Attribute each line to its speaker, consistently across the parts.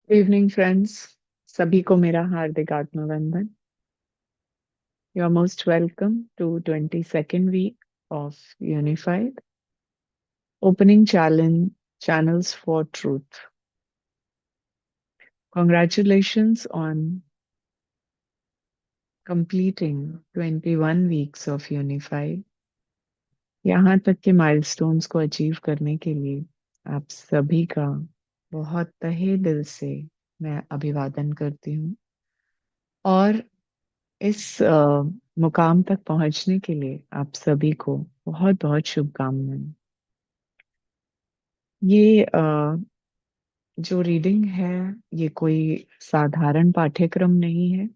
Speaker 1: Evening friends. सभी को मेरा हार्दिक अभिनंदन। You are most welcome to 22nd week of unified opening challenge channels for truth. Congratulations on completing 21 weeks of unified. यहाँ तक के माइलस्टोन्स को अचीव करने के लिए आप सभी का बहुत तहे दिल से मैं अभिवादन करती हूँ। और इस मुकाम तक पहुंचने के लिए आप सभी को बहुत बहुत शुभकामनाएं। ये जो रीडिंग है, ये कोई साधारण पाठ्यक्रम नहीं है।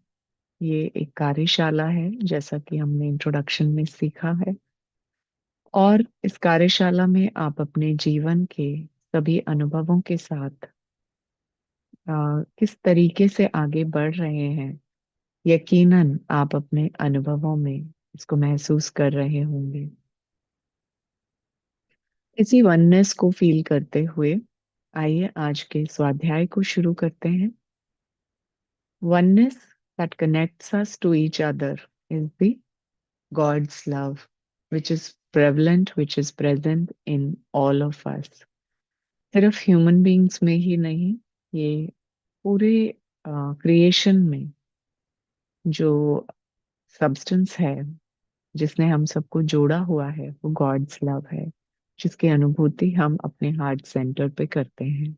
Speaker 1: ये एक कार्यशाला है, जैसा कि हमने इंट्रोडक्शन में सीखा है। और इस कार्यशाला में आप अपने जीवन के सभी अनुभवों के साथ किस तरीके से आगे बढ़ रहे हैं, यकीनन आप अपने अनुभवों में इसको महसूस कर रहे होंगे। इसी वननेस को फील करते हुए आइए आज के स्वाध्याय को शुरू करते हैं। Oneness that connects us to each other is the God's love, which is prevalent, which is present in all of us. सिर्फ ह्यूमन बीइंग्स में ही नहीं, ये पूरे क्रिएशन में जो सब्सटेंस है, जिसने हम सबको जोड़ा हुआ है, वो गॉड्स लव है, जिसकी अनुभूति हम अपने हार्ट सेंटर पे करते हैं।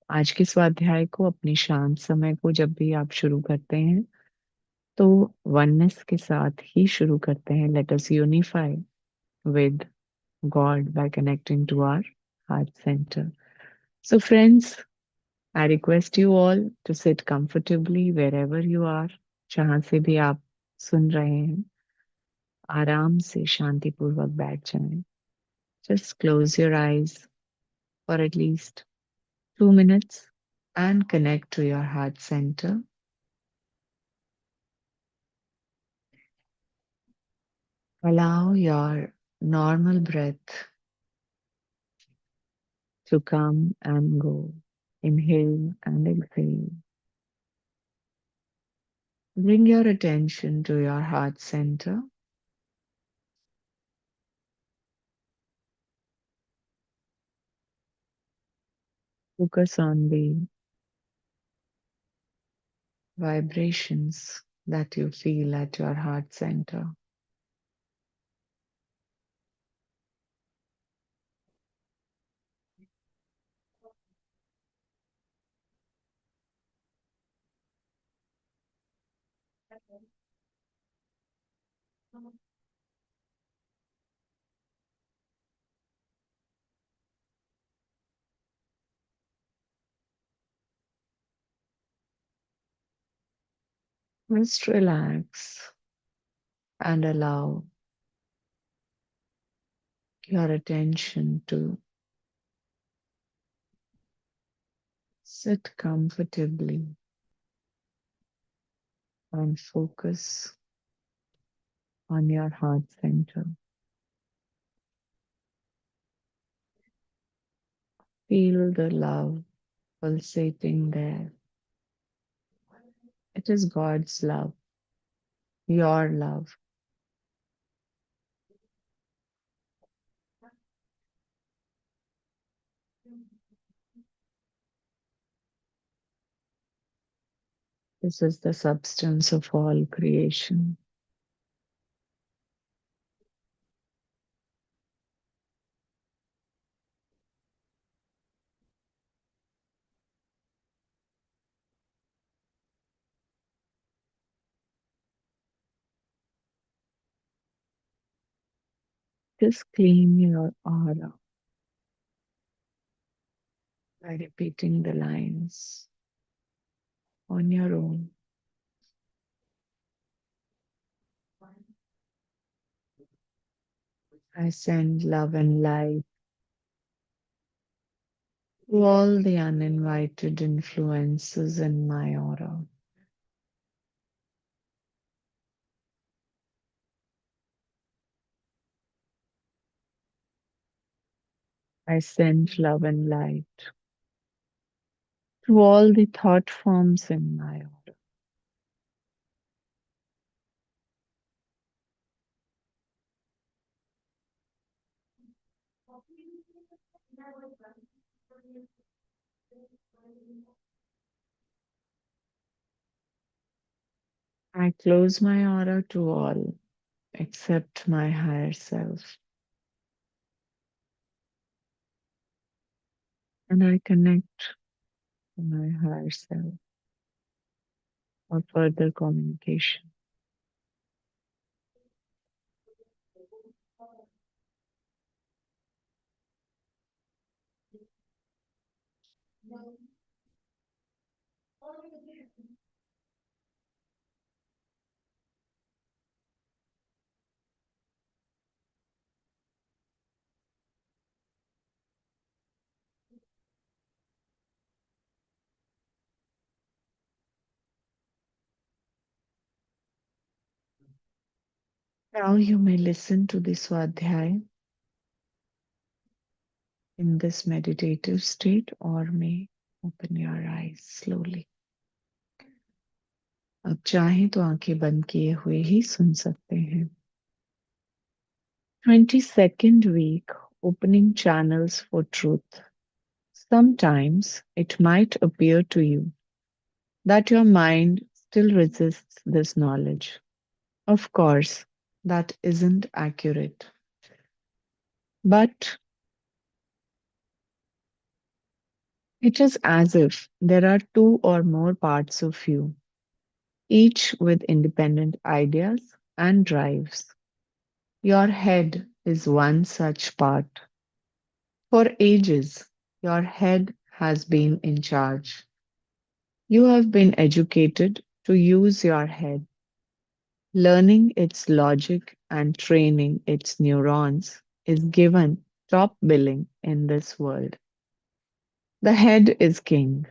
Speaker 1: आज के स्वाध्याय को अपनी शांत समय को जब भी आप शुरू करते हैं, तो वननेस के साथ ही शुरू करते हैं। Let us unify with God by connecting to our heart center. So friends, I request you all to sit comfortably wherever you are. जहां से भी आप सुन रहे हैं, आराम से शांतिपूर्वक बैठ जाएं। Just close your eyes for at least 2 minutes and connect to your heart center. Allow your normal breath to come and go. Inhale and exhale. Bring your attention to your heart center. Focus on the vibrations that you feel at your heart center. Just relax and allow your attention to sit comfortably and focus on your heart center. Feel the love pulsating there. It is God's love, your love. This is the substance of all creation. Just clean your aura by repeating the lines on your own. I send love and light to all the uninvited influences in my aura. I send love and light to all the thought forms in my aura. I close my aura to all except my higher self, and I connect to my higher self for further communication. Now you may listen to the Swadhyay in this meditative state or may open your eyes slowly. अब चाहें तो आंखें बंद किए हुए ही सुन सकते हैं. 22nd week, opening channels for truth. Sometimes it might appear to you that your mind still resists this knowledge. Of course, that isn't accurate. But it is as if there are two or more parts of you, each with independent ideas and drives. Your head is one such part. For ages, your head has been in charge. You have been educated to use your head, learning its logic and training its neurons is given top billing in this world. The head is king.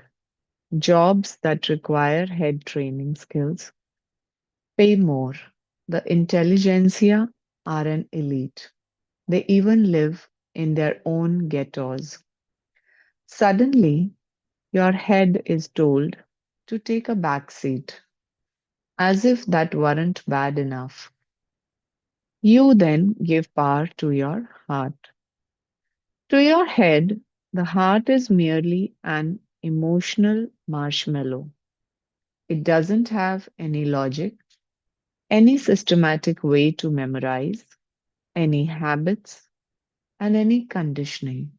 Speaker 1: Jobs that require head training skills pay more. The intelligentsia are an elite. They even live in their own ghettos. Suddenly, your head is told to take a back seat, as if that weren't bad enough. You then give power to your heart. To your head, the heart is merely an emotional marshmallow. It doesn't have any logic, any systematic way to memorize, any habits, and any conditioning.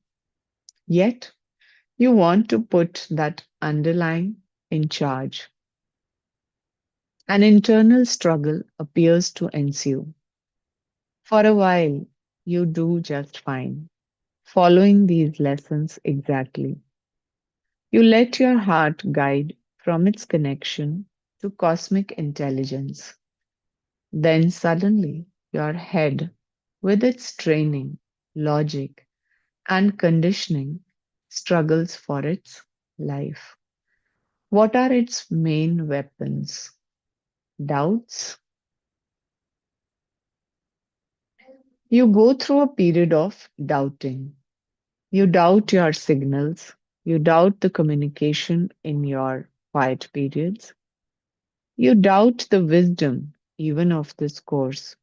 Speaker 1: Yet, you want to put that underlying in charge. An internal struggle appears to ensue. For a while, you do just fine, following these lessons exactly. You let your heart guide from its connection to cosmic intelligence. Then suddenly, your head, with its training, logic, and conditioning, struggles for its life. What are its main weapons? Doubts. You go through a period of doubting. You doubt your signals. You doubt the communication in your quiet periods. You doubt the wisdom even of this course.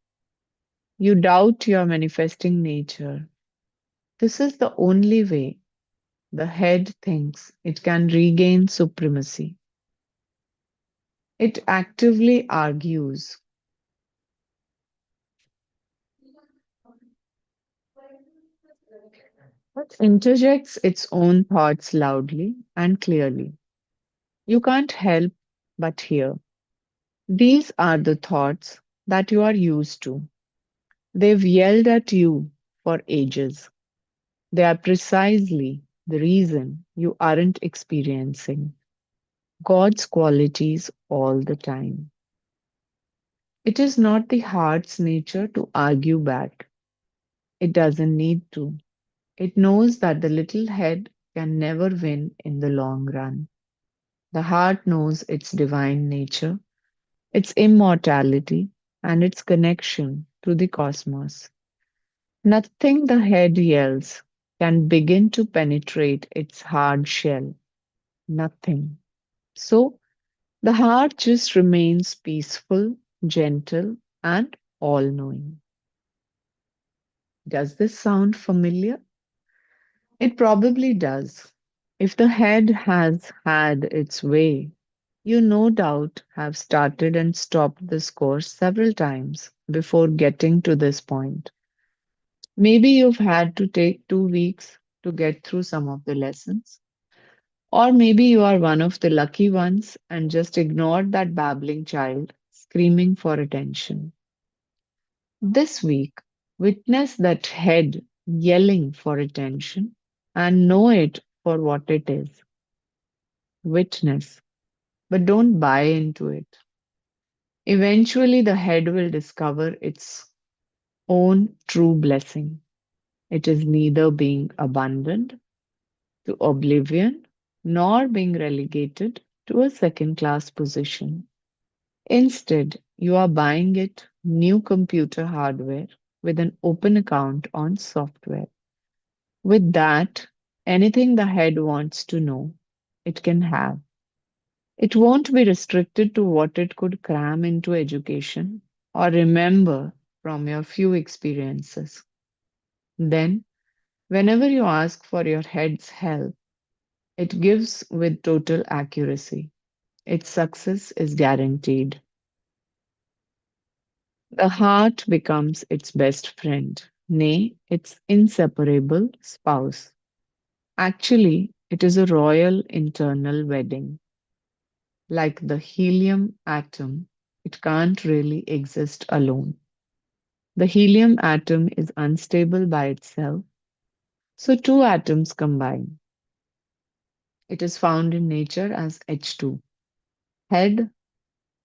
Speaker 1: You doubt your manifesting nature. This is the only way the head thinks it can regain supremacy. It actively argues. It interjects its own thoughts loudly and clearly. You can't help but hear. These are the thoughts that you are used to. They've yelled at you for ages. They are precisely the reason you aren't experiencing God's qualities all the time. It is not the heart's nature to argue back. It doesn't need to. It knows that the little head can never win in the long run. The heart knows its divine nature, its immortality, and its connection to the cosmos. Nothing the head yells can begin to penetrate its hard shell. Nothing. So the heart just remains peaceful, gentle, and all knowing. Does this sound familiar? It probably does. If the head has had its way, you no doubt have started and stopped this course several times before getting to this point. Maybe you've had to take 2 weeks to get through some of the lessons. Or maybe you are one of the lucky ones and just ignored that babbling child screaming for attention. This week, witness that head yelling for attention and know it for what it is. Witness, but don't buy into it. Eventually, the head will discover its own true blessing. It is neither being abandoned to oblivion nor being relegated to a second class position. Instead, you are buying it new computer hardware with an open account on software. With that, anything the head wants to know, it can have. It won't be restricted to what it could cram into education or remember from your few experiences. Then, whenever you ask for your head's help, it gives with total accuracy. Its success is guaranteed. The heart becomes its best friend, nay, its inseparable spouse. Actually, it is a royal internal wedding. Like the helium atom, it can't really exist alone. The helium atom is unstable by itself, so two atoms combine. It is found in nature as H2. Head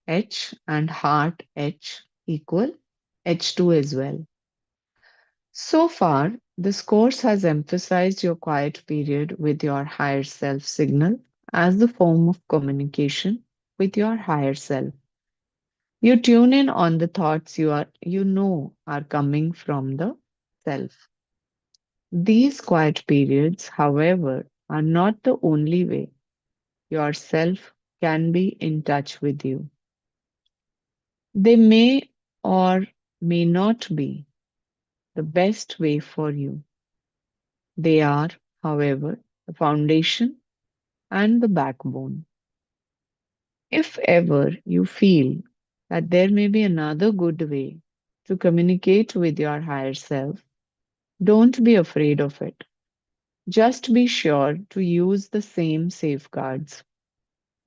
Speaker 1: H and heart H equal H2 as well. So far, this course has emphasized your quiet period with your higher self signal as the form of communication with your higher self. You tune in on the thoughts you know are coming from the self. These quiet periods, however, are not the only way your self can be in touch with you. They may or may not be the best way for you. They are, however, the foundation and the backbone. If ever you feel that there may be another good way to communicate with your higher self, don't be afraid of it. Just be sure to use the same safeguards.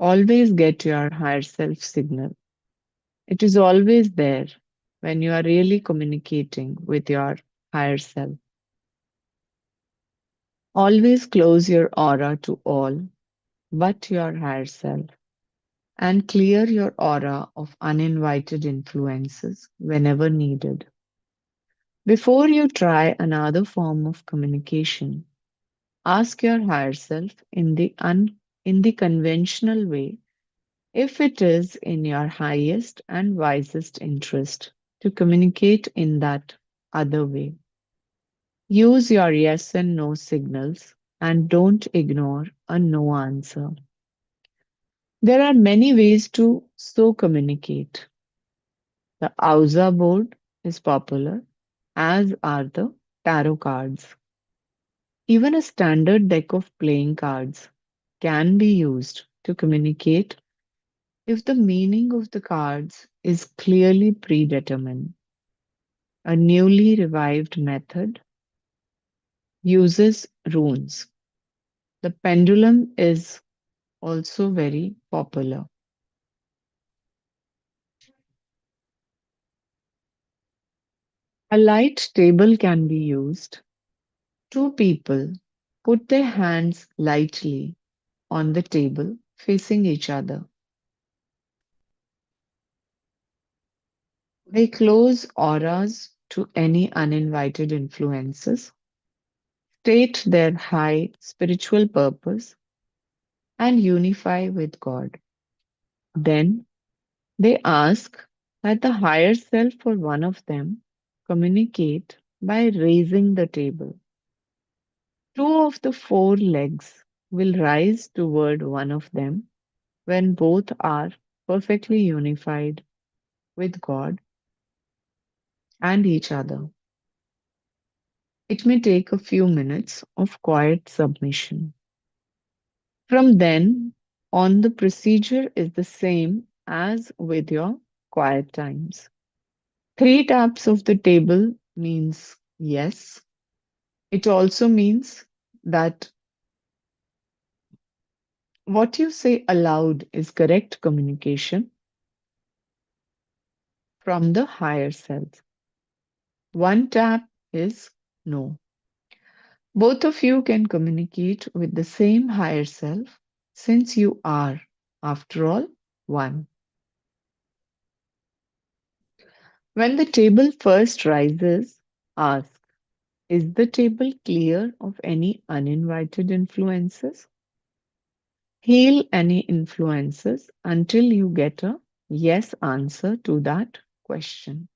Speaker 1: Always get your higher self signal. It is always there when you are really communicating with your higher self. Always close your aura to all but your higher self and clear your aura of uninvited influences whenever needed. Before you try another form of communication, ask your higher self in the conventional way if it is in your highest and wisest interest to communicate in that other way. Use your yes and no signals and don't ignore a no answer. There are many ways to so communicate. The Auza board is popular, as are the tarot cards. Even a standard deck of playing cards can be used to communicate if the meaning of the cards is clearly predetermined. A newly revived method uses runes. The pendulum is also very popular. A light table can be used. Two people put their hands lightly on the table facing each other. They close auras to any uninvited influences, state their high spiritual purpose, and unify with God. Then they ask that the higher self for one of them communicate by raising the table. Two of the four legs will rise toward one of them when both are perfectly unified with God and each other. It may take a few minutes of quiet submission. From then on, the procedure is the same as with your quiet times. Three taps of the table means yes. It also means that what you say aloud is correct communication from the higher self. One tap is no. Both of you can communicate with the same higher self since you are, after all, one. When the table first rises, ask, is the table clear of any uninvited influences? Heal any influences until you get a yes answer to that question.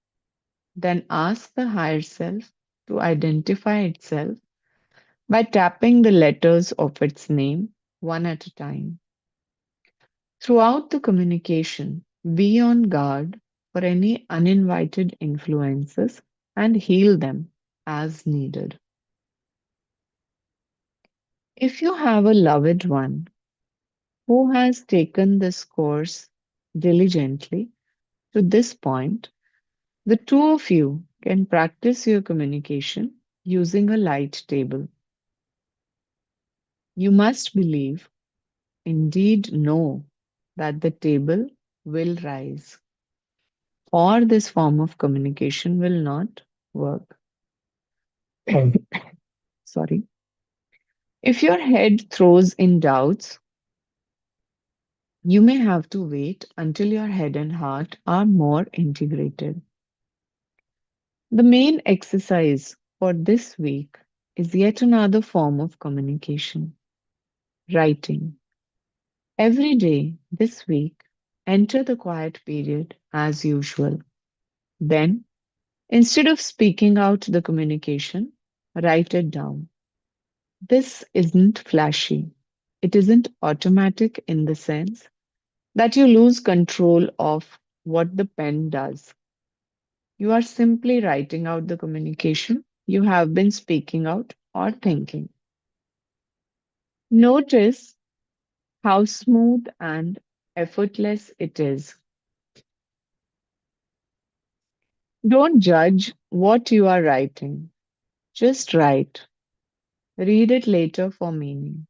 Speaker 1: Then ask the higher self to identify itself by tapping the letters of its name one at a time. Throughout the communication, be on guard for any uninvited influences and heal them as needed. If you have a loved one who has taken this course diligently to this point, the two of you can practice your communication using a light table. You must believe, indeed know, that the table will rise, or this form of communication will not work. Sorry. If your head throws in doubts, you may have to wait until your head and heart are more integrated. The main exercise for this week is yet another form of communication, writing. Every day this week, enter the quiet period as usual. Then, instead of speaking out the communication, write it down. This isn't flashy. It isn't automatic in the sense that you lose control of what the pen does. You are simply writing out the communication you have been speaking out or thinking. Notice how smooth and effortless it is. Don't judge what you are writing. Just write. Read it later for meaning.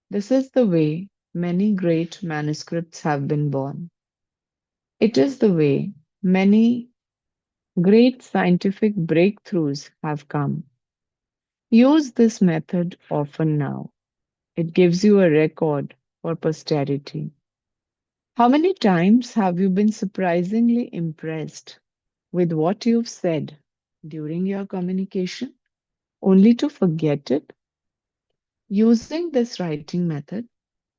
Speaker 1: This is the way many great manuscripts have been born. It is the way many great scientific breakthroughs have come. Use this method often now. It gives you a record for posterity. How many times have you been surprisingly impressed with what you've said during your communication, only to forget it? Using this writing method,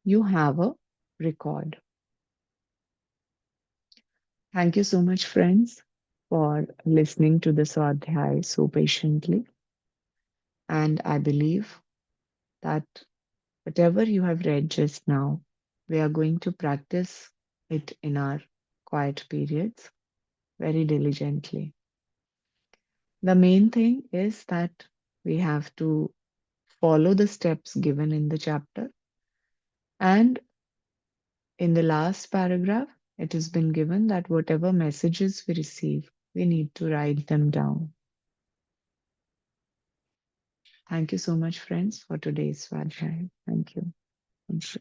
Speaker 1: you have a record. Thank you so much, friends, for listening to the Swadhyay so patiently. And I believe that whatever you have read just now, we are going to practice it in our quiet periods very diligently. The main thing is that we have to follow the steps given in the chapter. And in the last paragraph, it has been given that whatever messages we receive, we need to write them down. Thank you so much, friends, for today's Swadhyay. Thank you. Thank you.